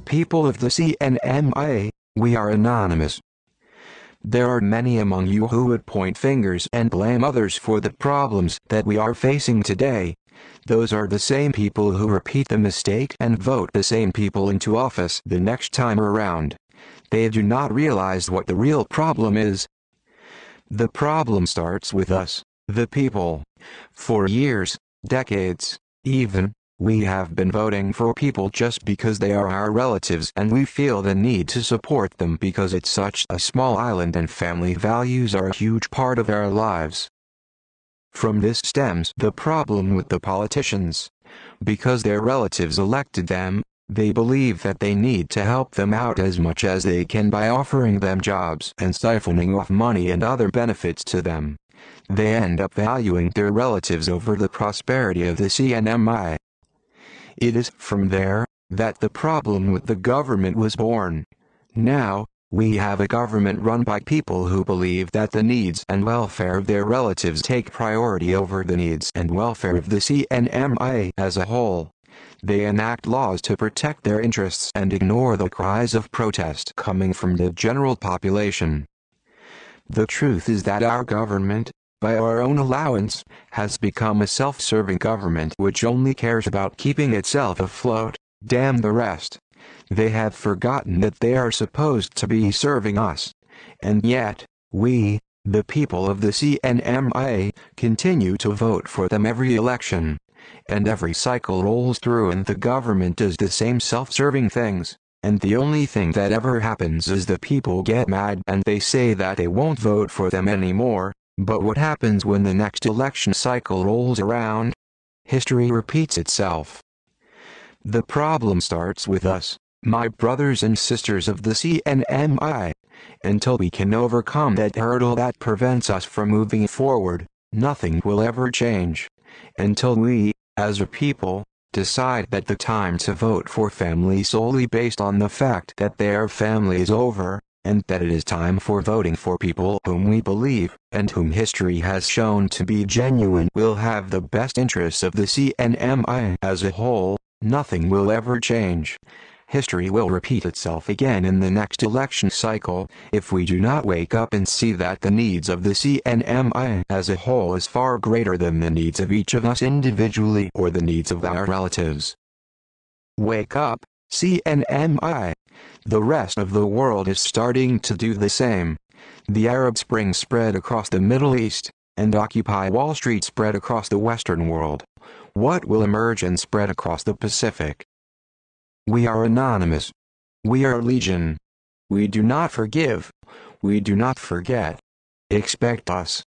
People of the CNMI, we are anonymous. There are many among you who would point fingers and blame others for the problems that we are facing today. Those are the same people who repeat the mistake and vote the same people into office the next time around. They do not realize what the real problem is. The problem starts with us, the people. For years, decades, even, we have been voting for people just because they are our relatives and we feel the need to support them because it's such a small island and family values are a huge part of our lives. From this stems the problem with the politicians. Because their relatives elected them, they believe that they need to help them out as much as they can by offering them jobs and siphoning off money and other benefits to them. They end up valuing their relatives over the prosperity of the CNMI. It is from there that the problem with the government was born. Now, we have a government run by people who believe that the needs and welfare of their relatives take priority over the needs and welfare of the CNMI as a whole. They enact laws to protect their interests and ignore the cries of protest coming from the general population. The truth is that our government, by our own allowance, has become a self-serving government which only cares about keeping itself afloat. Damn the rest. They have forgotten that they are supposed to be serving us. And yet, we, the people of the CNMI, continue to vote for them every election. And every cycle rolls through and the government does the same self-serving things. And the only thing that ever happens is the people get mad and they say that they won't vote for them anymore. But what happens when the next election cycle rolls around? History repeats itself. The problem starts with us, my brothers and sisters of the CNMI. Until we can overcome that hurdle that prevents us from moving forward, nothing will ever change. Until we, as a people, decide that the time to vote for family solely based on the fact that their family is over, and that it is time for voting for people whom we believe, and whom history has shown to be genuine will have the best interests of the CNMI as a whole, nothing will ever change. History will repeat itself again in the next election cycle, if we do not wake up and see that the needs of the CNMI as a whole is far greater than the needs of each of us individually or the needs of our relatives. Wake up, CNMI. The rest of the world is starting to do the same. The Arab Spring spread across the Middle East, and Occupy Wall Street spread across the Western world. What will emerge and spread across the Pacific? We are anonymous. We are legion. We do not forgive. We do not forget. Expect us.